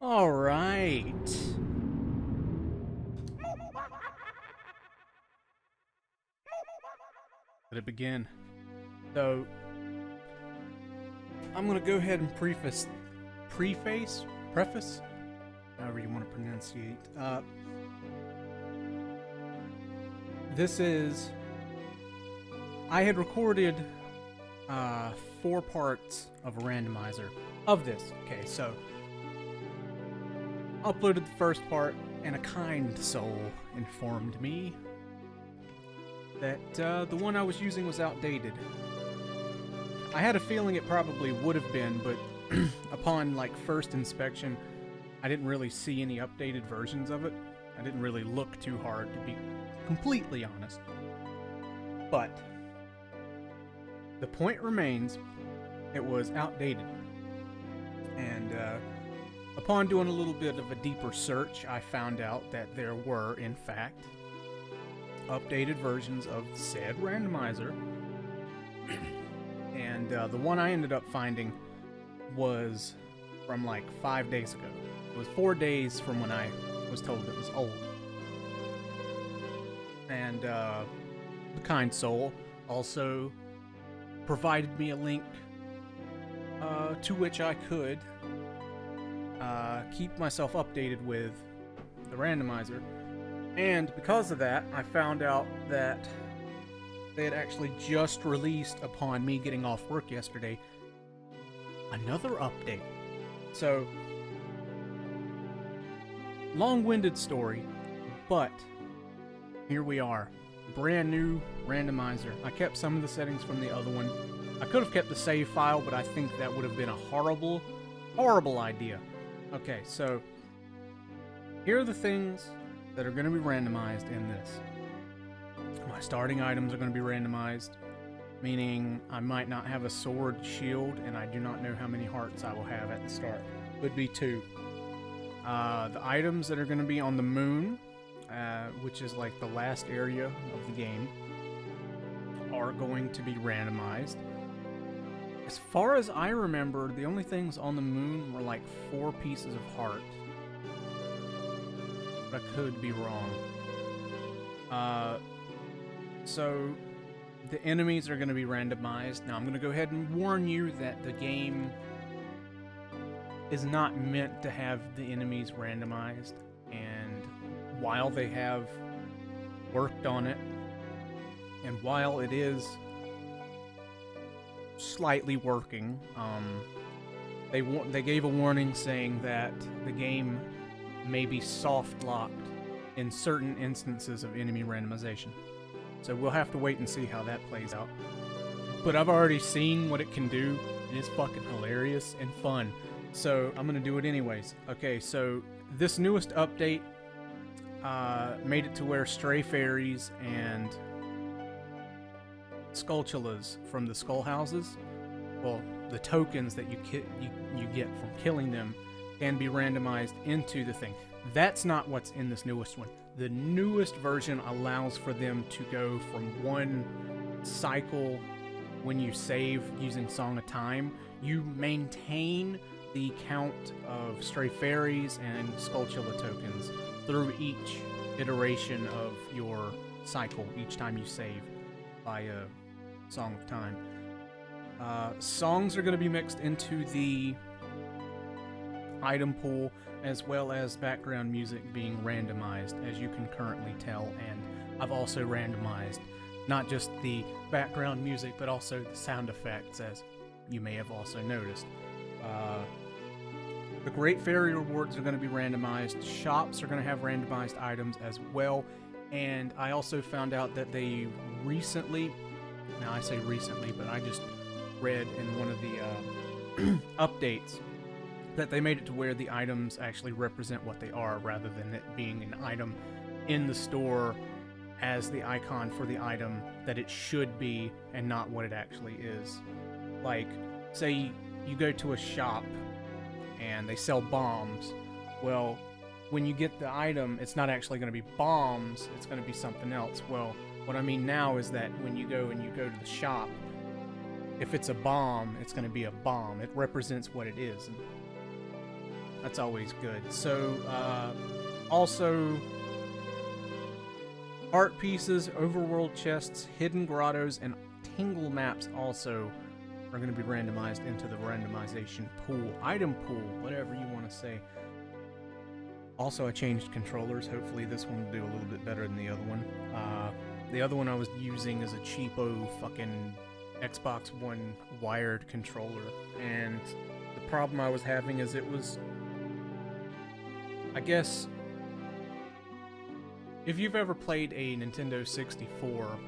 All right. Let it begin. So, I'm gonna go ahead and preface, however you want to pronunciate. This is. I had recorded 4 parts of a randomizer of this. Okay, so uploaded the first part, and a kind soul informed me that the one I was using was outdated. I had a feeling it probably would have been, but upon first inspection, I didn't really see any updated versions of it. I didn't really look too hard, to be completely honest. But the point remains, it was outdated. And upon doing a little bit of a deeper search, I found out that there were, in fact, updated versions of said randomizer. And the one I ended up finding was from 5 days ago. It was 4 days from when I was told it was old. And the kind soul also provided me a link to which I could keep myself updated with the randomizer. And because of that, I found out that they had actually just released, upon me getting off work yesterday, another update. So, long-winded story, but here we are. Brand new randomizer. I kept some of the settings from the other one. I could have kept the save file, but I think that would have been a horrible, horrible idea. Okay, so here are the things that are going to be randomized in this. My starting items are going to be randomized, meaning I might not have a sword shield, and I do not know how many hearts I will have at the start. Could be 2. The items that are going to be on the moon, which is the last area of the game, are going to be randomized. As far as I remember, the only things on the moon were 4 pieces of heart. But I could be wrong. So the enemies are going to be randomized. Now I'm going to go ahead and warn you that the game is not meant to have the enemies randomized. And while they have worked on it, and while it is slightly working, they gave a warning saying that the game may be soft locked in certain instances of enemy randomization. So we'll have to wait and see how that plays out. But I've already seen what it can do, and it's fucking hilarious and fun. So I'm gonna do it anyways. Okay, so this newest update made it to where stray fairies and Skulltulas from the skull houses, well, the tokens that you get from killing them, can be randomized into the thing. That's not what's in this newest one. The newest version allows for them to go from one cycle when you save using Song of Time. You maintain the count of stray fairies and Skulltula tokens through each iteration of your cycle, each time you save via Song of Time. Songs are going to be mixed into the item pool, as well as background music being randomized, as you can currently tell. And I've also randomized not just the background music, but also the sound effects, as you may have also noticed. The Great Fairy rewards are going to be randomized. Shops are going to have randomized items as well. And I also found out that they recently, now I say recently, but I just read in one of the updates that they made it to where the items actually represent what they are, rather than it being an item in the store as the icon for the item that it should be and not what it actually is. Say you go to a shop and they sell bombs. Well, when you get the item, it's not actually going to be bombs, it's going to be something else. Well, what I mean now is that when you go to the shop, if it's a bomb, it's going to be a bomb. It represents what it is. And That's always good. So, also, art pieces, overworld chests, hidden grottos, and Tingle maps also are going to be randomized into the randomization pool, item pool, whatever you want to say. Also, I changed controllers. Hopefully this one will do a little bit better than the other one. The other one I was using is a cheapo fucking Xbox One wired controller, and the problem I was having is it was, I guess, if you've ever played a Nintendo 64,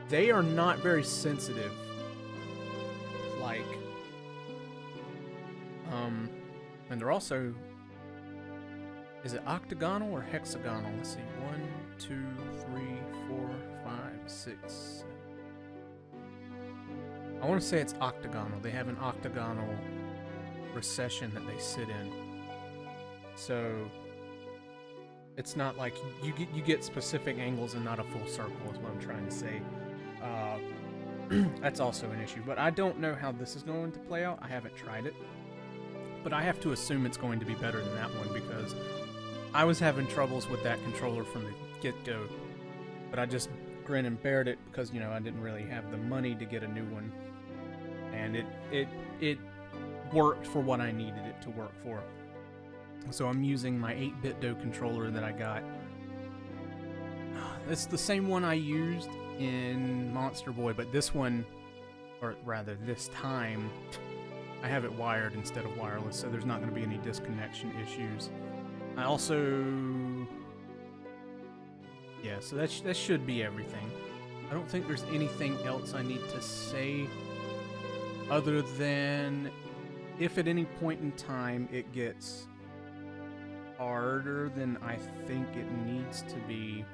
they are not very sensitive. Like, and they're also, is it octagonal or hexagonal? Let's see, 1, 2, 3, 4, 5, 6. I want to say it's octagonal. They have an octagonal recession that they sit in. So it's not like you get specific angles and not a full circle is what I'm trying to say. That's also an issue, but I don't know how this is going to play out. I haven't tried it, but I have to assume it's going to be better than that one because I was having troubles with that controller from the get-go, but I just grin and bared it because, you know, I didn't really have the money to get a new one, and it worked for what I needed it to work for. So I'm using my 8-bit Do controller that I got. It's the same one I used in Monster Boy, but this one, or rather this time, I have it wired instead of wireless, so there's not going to be any disconnection issues. I also, yeah, so that should be everything. I don't think there's anything else I need to say other than if at any point in time it gets harder than I think it needs to be,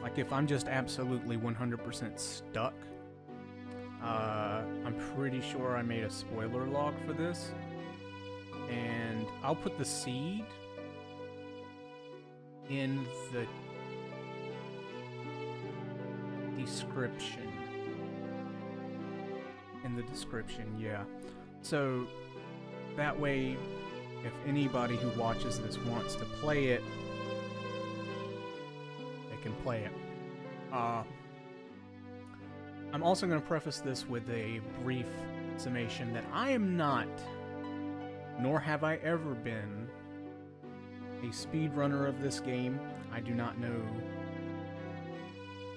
like if I'm just absolutely 100% stuck, I'm pretty sure I made a spoiler log for this, and I'll put the seed in the description. Yeah. So that way, if anybody who watches this wants to play it, they can play it. I'm also going to preface this with a brief summation that I am not, nor have I ever been, a speedrunner of this game. I do not know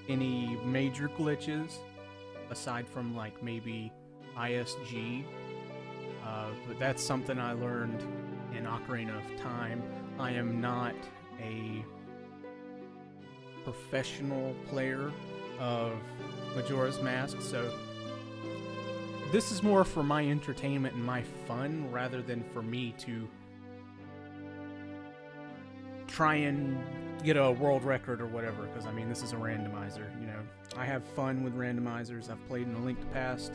any major glitches, aside from like maybe ISG, but that's something I learned in Ocarina of Time. I am not a professional player of Majora's Mask, so this is more for my entertainment and my fun rather than for me to try and get a world record or whatever, because I mean this is a randomizer, you know. I have fun with randomizers. I've played in A Link to Past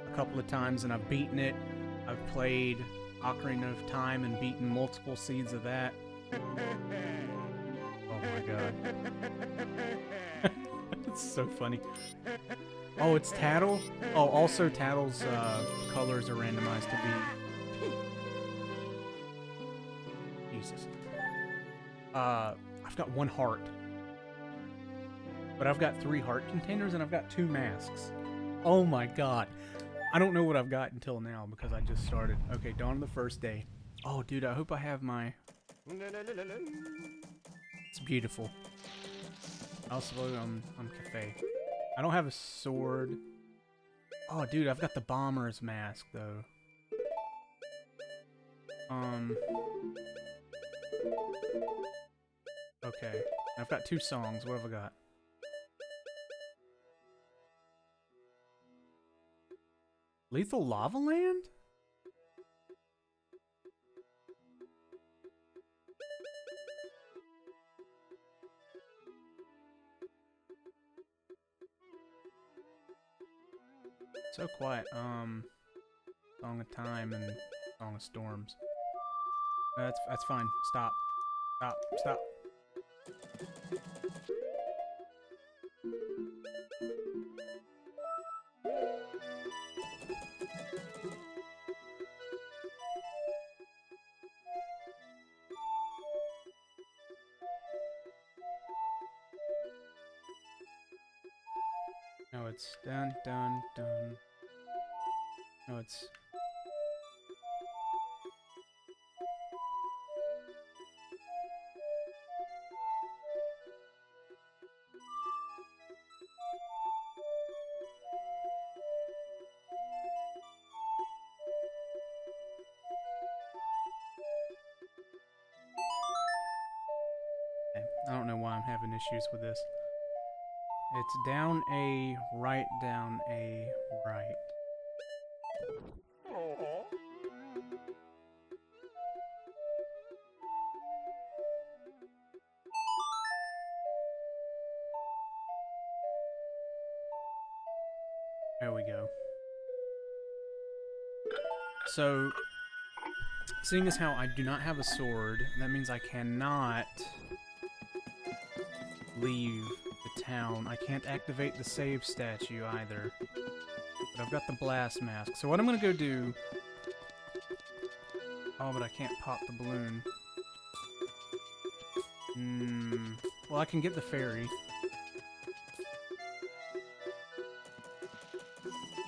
a couple of times and I've beaten it. I've played Ocarina of Time and beaten multiple seeds of that. Oh my god. It's so funny. Oh, it's Tatl? Oh, also Tatl's colors are randomized to be... Jesus. I've got 1 heart. But I've got 3 heart containers and I've got 2 masks. Oh my god. I don't know what I've got until now because I just started. Okay, dawn of the first day. Oh, dude, I hope I have my... It's beautiful. Also, on Kafei. I don't have a sword. Oh, dude, I've got the bomber's mask, though. Okay. I've got 2 songs. What have I got? Lethal Lava Land? So quiet. Song of Time and Song of Storms. That's fine. Stop. Stop. Stop. it's dun dun dun. No, it's... I don't know why I'm having issues with this. It's down A, right, down A, right. There we go. So, seeing as how I do not have a sword, that means I cannot leave the town. I can't activate the save statue either. But I've got the blast mask. So what I'm gonna go do... Oh, but I can't pop the balloon. Well, I can get the fairy.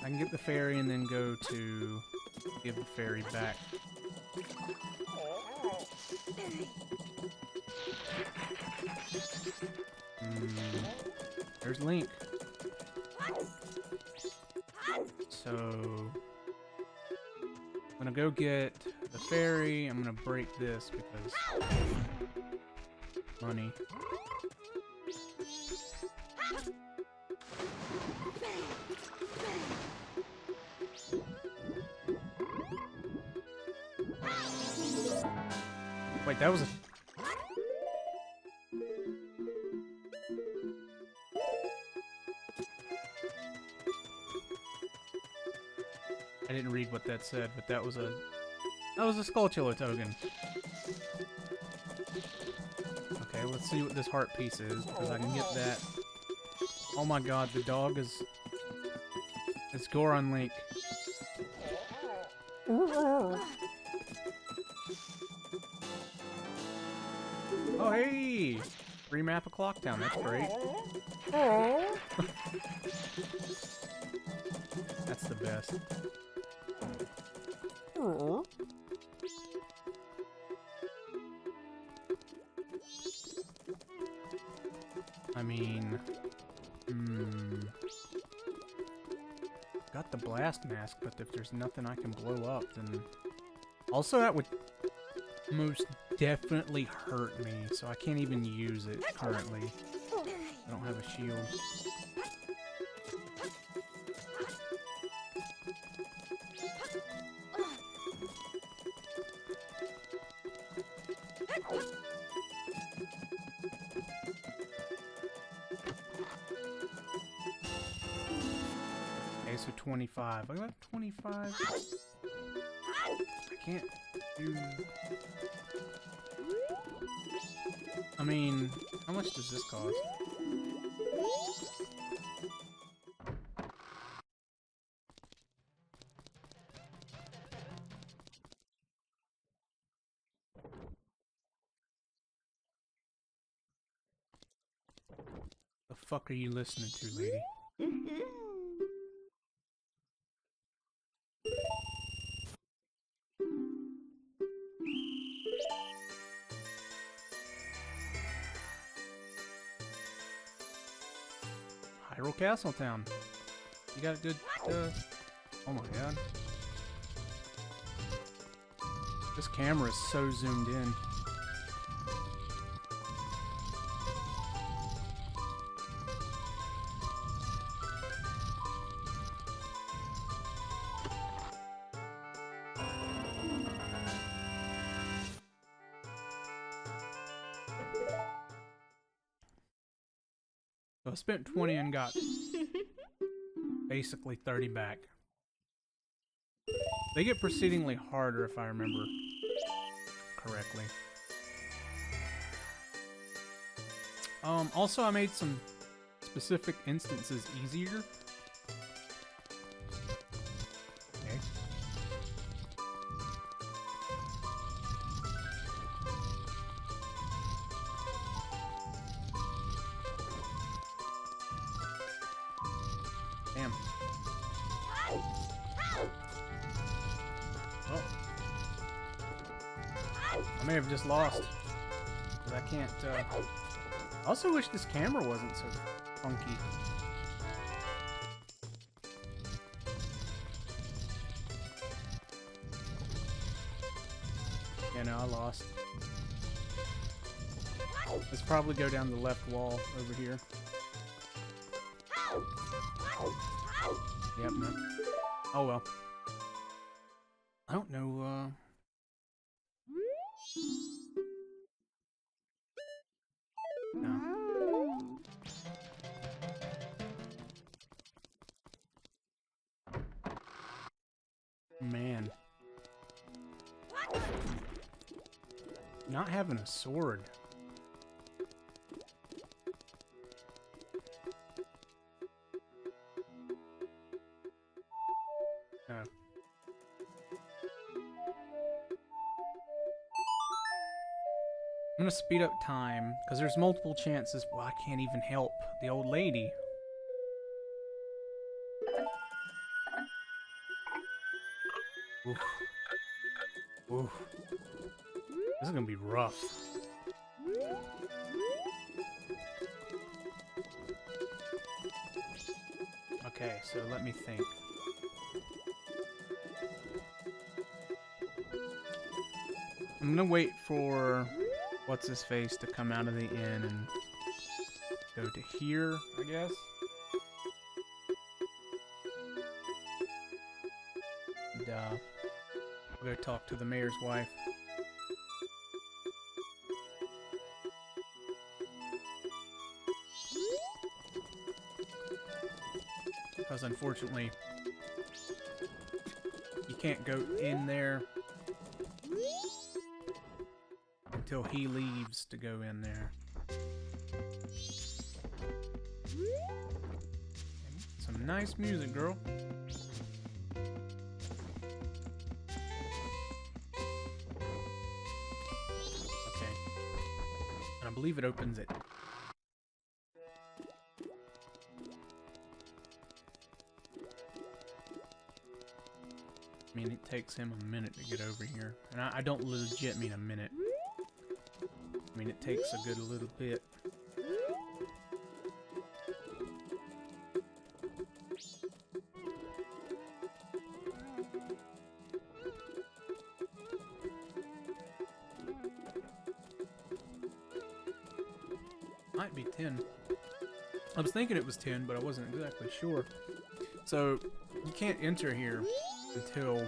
I can get the fairy and then go to give the fairy back. There's Link. So I'm gonna go get the fairy. I'm gonna break this because money. Wait, that was a... I didn't read what that said, but that was a Skulltula token. Okay, let's see what this heart piece is, because I can get that. Oh my god, the dog is... It's Goron Link. Oh hey! Free map of Clocktown, that's great. That's the best. I mean... Got the blast mask, but if there's nothing I can blow up, then... Also, that would most definitely hurt me, so I can't even use it currently. I don't have a shield. Okay, so 25. I got 25. I can't do... I mean, how much does this cost? The fuck are you listening to, lady? Hyrule Castletown. You got a good, oh my god. This camera is so zoomed in. So I spent 20 and got basically 30 back. They get proceedingly harder if I remember correctly. Also I made some specific instances easier. Okay. Damn. Oh. I may have just lost. But I can't, I also wish this camera wasn't so funky. Yeah, no, I lost. Let's probably go down the left wall over here. Yep, no. Oh well. I don't know, no. Man. Not having a sword. Oh. I'm gonna speed up time, because there's multiple chances. Well, I can't even help the old lady. Oof. Oof. This is gonna be rough. Okay, so let me think. I'm gonna wait for what's-his-face to come out of the inn and go to here, I guess. And, I'll go talk to the mayor's wife. Because unfortunately, you can't go in there until he leaves to go in there. Some nice music, girl. Okay. And I believe it opens at... I mean, it takes him a minute to get over here. And I don't legit mean a minute. I mean, it takes a good little bit. Might be 10. I was thinking it was 10, but I wasn't exactly sure. So, you can't enter here until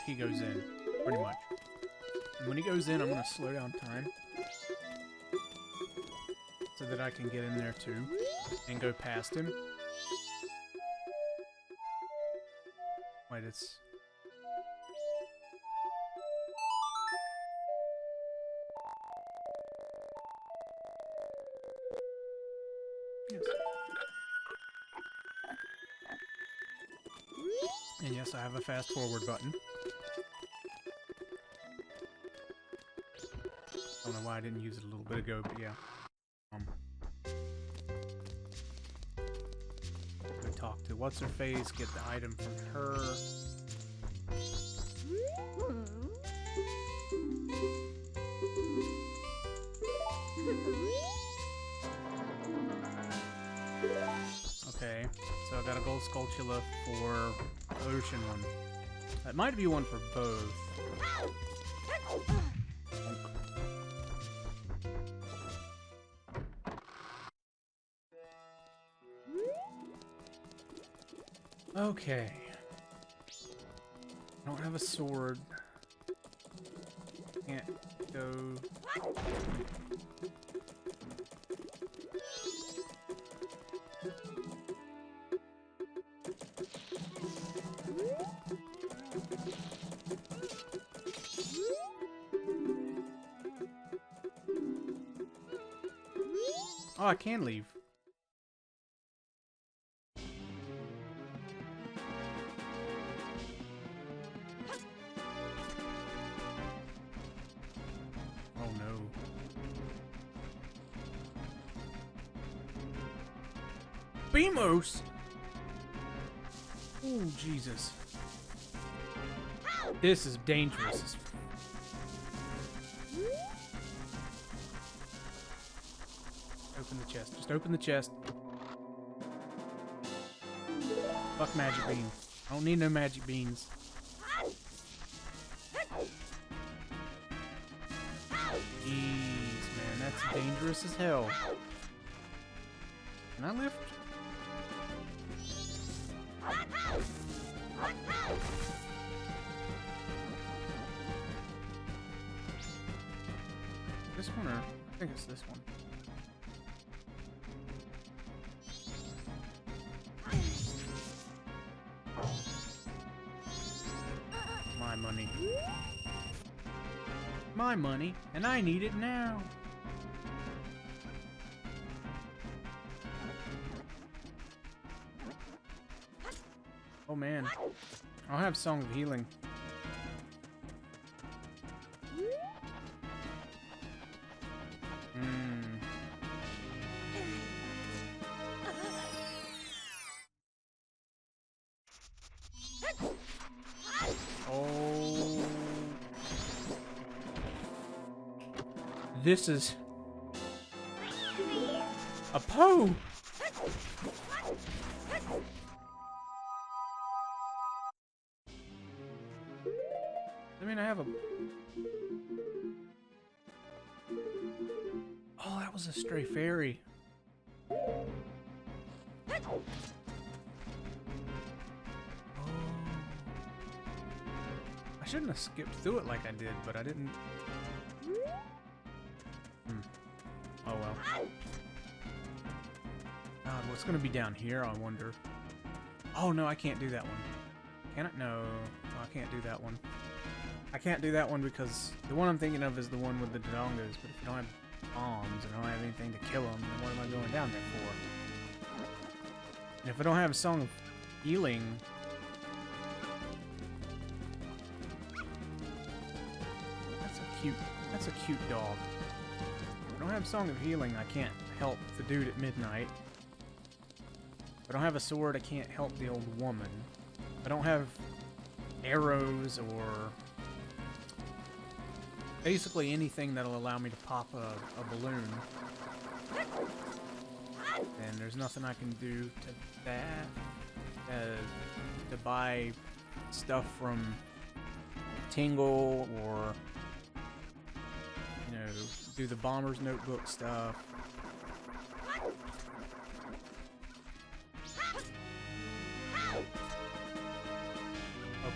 he goes in, pretty much. And when he goes in, I'm going to slow down time so that I can get in there too and go past him. Wait, it's... Yes. And yes, I have a fast forward button. I don't know why I didn't use it a little bit ago, but yeah. Go talk to what's-her-face, get the item from her. Okay, so I got a gold Skulltula for the ocean one. That might be one for both. Okay. I don't have a sword. Can't go... Oh, I can leave. Oh no. Beamos! Oh, Jesus. This is dangerous. Open the chest. Just open the chest. Fuck magic beans. I don't need no magic beans. Jeez, man, that's dangerous as hell. Can I lift? This one, or I think it's this one. My money. My money, and I need it now. Oh man, I'll have Song of Healing. Oh, this is a Poe. I mean, I have a... Oh, that was a stray fairy. Oh. I shouldn't have skipped through it like I did, but I didn't... Oh well. God, what's gonna be down here, I wonder? Oh no, I can't do that one. Can I? No, I can't do that one. I can't do that one because the one I'm thinking of is the one with the dodongos, but if you don't have bombs and I don't have anything to kill them, then what am I going down there for? And if I don't have a Song of Healing... That's a cute dog. If I don't have Song of Healing, I can't help the dude at midnight. If I don't have a sword, I can't help the old woman. If I don't have arrows or basically anything that'll allow me to pop a balloon, then there's nothing I can do to that. To buy stuff from Tingle or, you know, do the Bomber's Notebook stuff.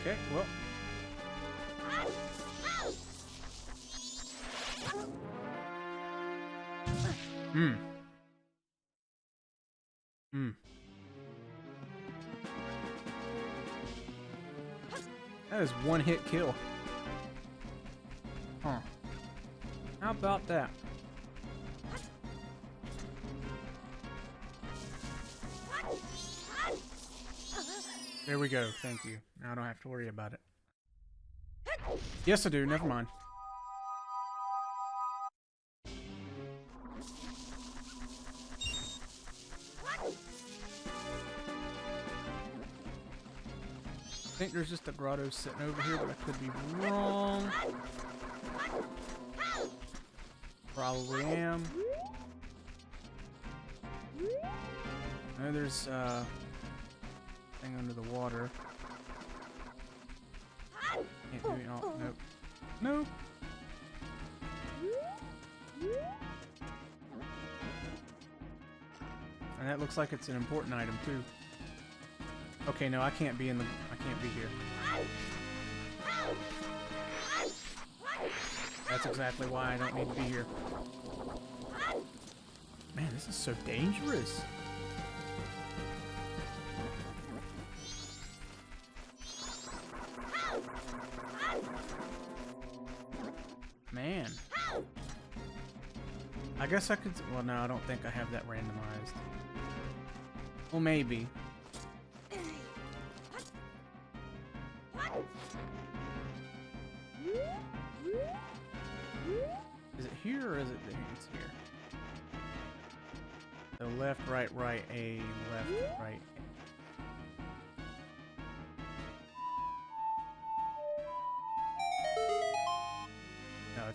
Okay, well. That is one hit kill. Huh. How about that? There we go, thank you. Now I don't have to worry about it. Yes I do, never mind. I think there's just a grotto sitting over here, but I could be wrong. Probably am. No, there's thing under the water. Can't do it. Oh, nope. Nope. And that looks like it's an important item too. Okay, no, I can't be in the... I can't be here. That's exactly why I don't need to be here. Man, this is so dangerous. Man. I guess I could... Well, no, I don't think I have that randomized. Well, maybe. Is it here or is it there? It's here. So left, right, right, A, left, right.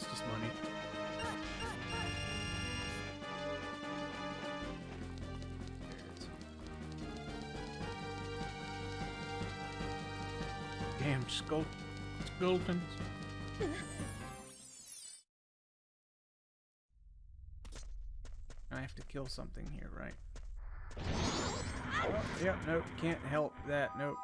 it's just money. Damn skeletons. I have to kill something here, right? Oh, yeah, nope, can't help that, nope.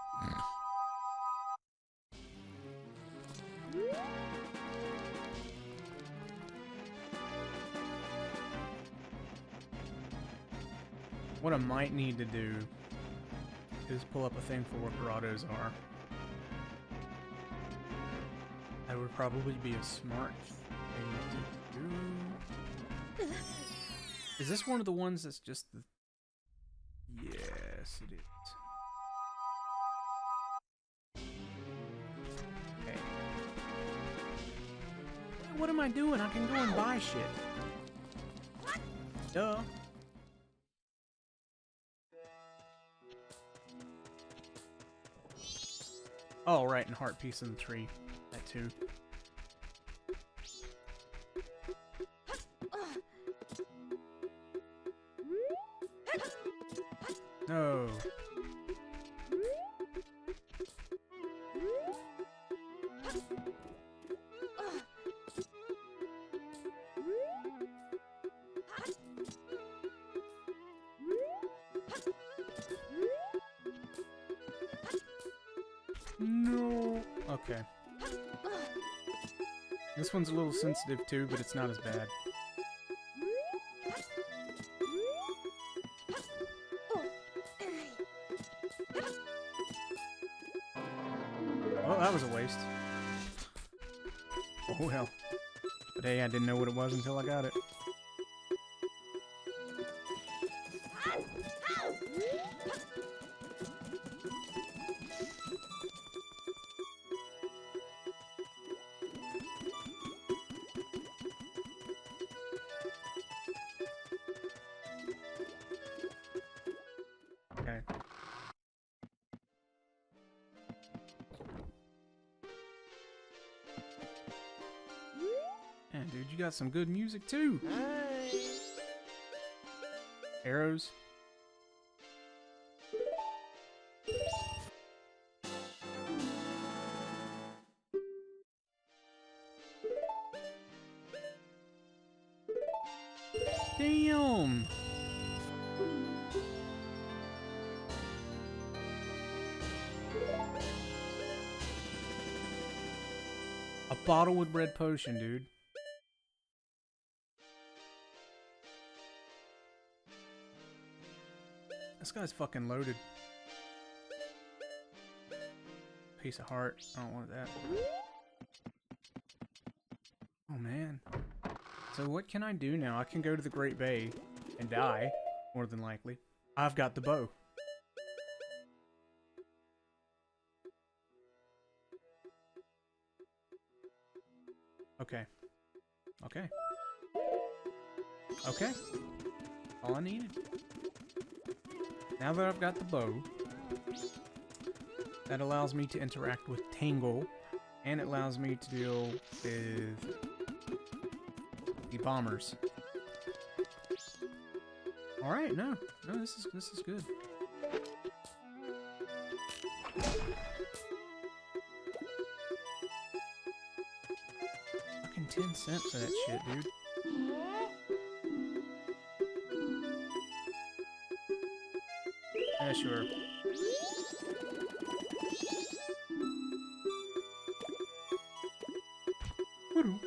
What I might need to do is pull up a thing for what grottos are. That would probably be a smart thing to do. Is this one of the ones that's just the... Yes, it is. Okay. What am I doing? I can go and buy shit. Duh. Oh, right, and heart piece in the tree. That too. No. No. Okay. This one's a little sensitive too, but it's not as bad. Well, that was a waste. Oh well. But hey, I didn't know what it was until I got it. Okay. Man, dude, you got some good music too. Arrows. Damn. A bottle with red potion, dude. This guy's fucking loaded. Piece of heart. I don't want that. Oh man. So what can I do now? I can go to the Great Bay and die, more than likely. I've got the bow. Okay. Okay. Okay. All I needed. Now that I've got the bow, that allows me to interact with Tingle, and it allows me to deal with the bombers. Alright, no, this is good. Fucking 10 cents for that shit, dude. Yeah, sure. Woo-hoo.